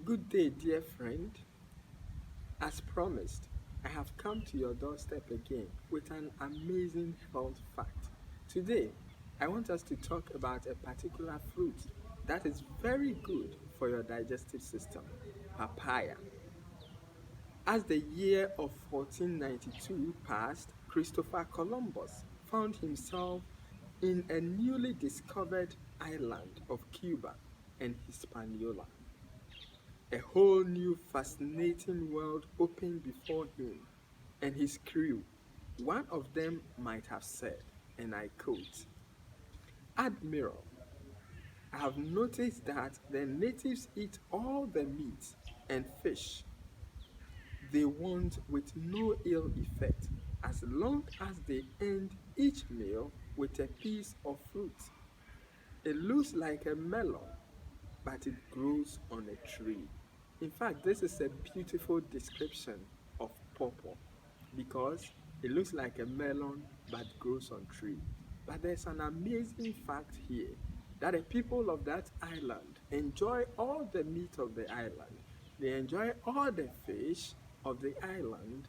Good day, dear friend. As promised, I have come to your doorstep again with an amazing health fact. Today, I want us to talk about a particular fruit that is very good for your digestive system, papaya. As the year of 1492 passed, Christopher Columbus found himself in a newly discovered island of Cuba and Hispaniola. A whole new fascinating world opened before him and his crew. One of them might have said, and I quote, Admiral, I have noticed that the natives eat all the meat and fish they want with no ill effect as long as they end each meal with a piece of fruit. It looks like a melon, but it grows on a tree. In fact, this is a beautiful description of pawpaw because it looks like a melon but grows on tree. But there's an amazing fact here that the people of that island enjoy all the meat of the island. They enjoy all the fish of the island,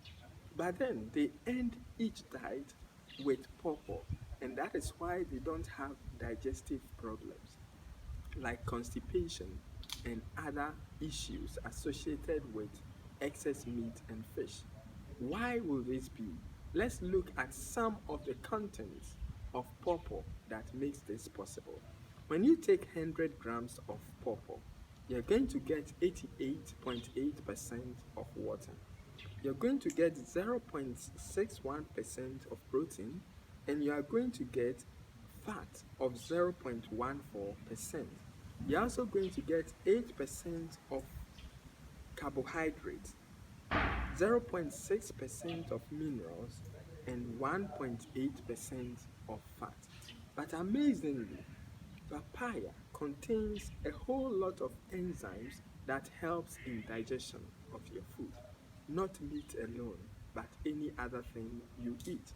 but then they end each diet with pawpaw, and that is why they don't have digestive problems like constipation and other issues associated with excess meat and fish. Why will this be? Let's look at some of the contents of pawpaw that makes this possible. When you take 100 grams of pawpaw, you're going to get 88.8% of water. You're going to get 0.61% of protein, and you are going to get fat of 0.14%. You're also going to get 8% of carbohydrates, 0.6% of minerals, and 1.8% of fat. But amazingly, papaya contains a whole lot of enzymes that helps in digestion of your food, not meat alone, but any other thing you eat.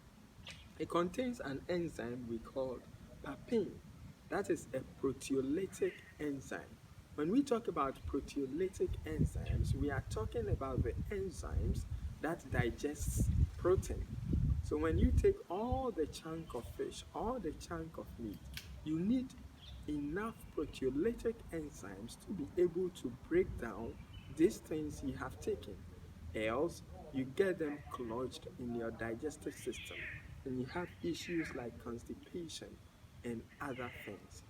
It contains an enzyme we call papain. That is a proteolytic enzyme. When we talk about proteolytic enzymes, we are talking about the enzymes that digests protein. So when you take all the chunk of fish, all the chunk of meat, you need enough proteolytic enzymes to be able to break down these things you have taken. Else, you get them clogged in your digestive system and you have issues like constipation and other things.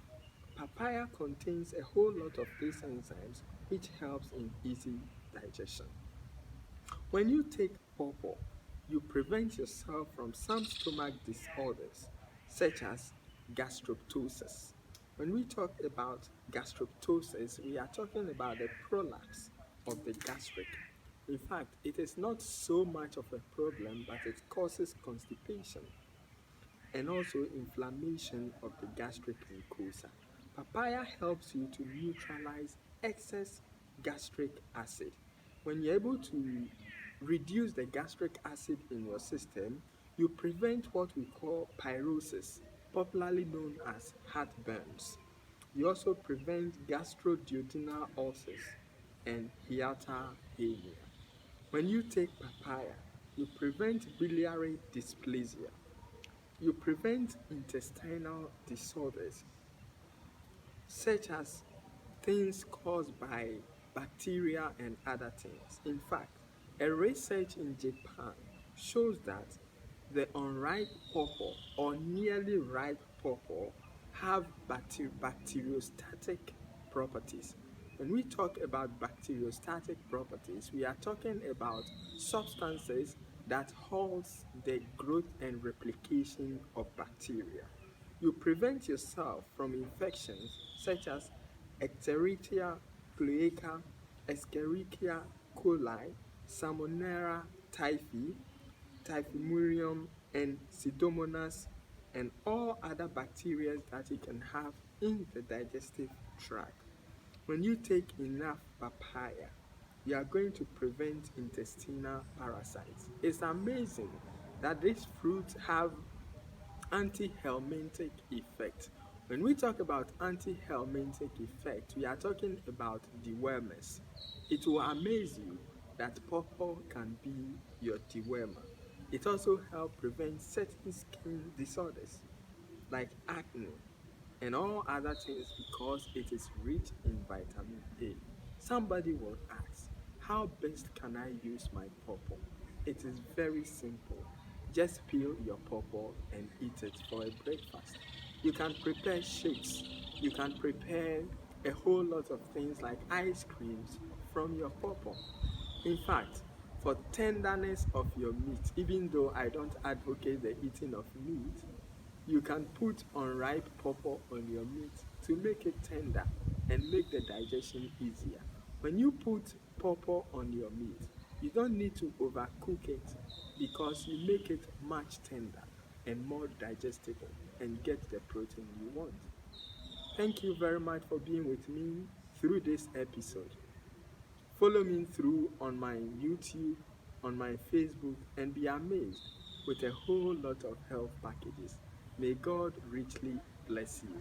Papaya contains a whole lot of these enzymes which helps in easy digestion. When you take pawpaw, you prevent yourself from some stomach disorders such as gastroptosis. When we talk about gastroptosis, we are talking about the prolapse of the gastric. In fact, it is not so much of a problem, but it causes constipation and also inflammation of the gastric mucosa. Papaya helps you to neutralize excess gastric acid. When you're able to reduce the gastric acid in your system, you prevent what we call pyrosis, popularly known as heartburns. You also prevent gastroduodenal ulcers and hiatal hernia. When you take papaya, you prevent biliary dysplasia. You prevent intestinal disorders such as things caused by bacteria and other things. In fact, a research in Japan shows that the unripe pawpaw or nearly ripe pawpaw have bacteriostatic properties. When we talk about bacteriostatic properties, we are talking about substances that halts the growth and replication of bacteria. You prevent yourself from infections such as Ecterichia cloaca, Escherichia coli, Salmonella typhi, Typhimurium, and Pseudomonas, and all other bacteria that you can have in the digestive tract. When you take enough papaya, you are going to prevent intestinal parasites. It's amazing that these fruits have anti-helminthic effect. When we talk about anti-helminthic effect, we are talking about dewormers. It will amaze you that pawpaw can be your dewormer. It also helps prevent certain skin disorders like acne and all other things because it is rich in vitamin A. Somebody will ask, how best can I use my pawpaw? It is very simple. Just peel your pawpaw and eat it for a breakfast. You can prepare shakes. You can prepare a whole lot of things like ice creams from your pawpaw. In fact, for tenderness of your meat, even though I don't advocate the eating of meat, you can put unripe pawpaw on your meat to make it tender and make the digestion easier. When you put pawpaw on your meat, you don't need to overcook it because you make it much tender and more digestible and get the protein you want. Thank you very much for being with me through this episode. Follow me through on my YouTube, on my Facebook, and be amazed with a whole lot of health packages. May God richly bless you.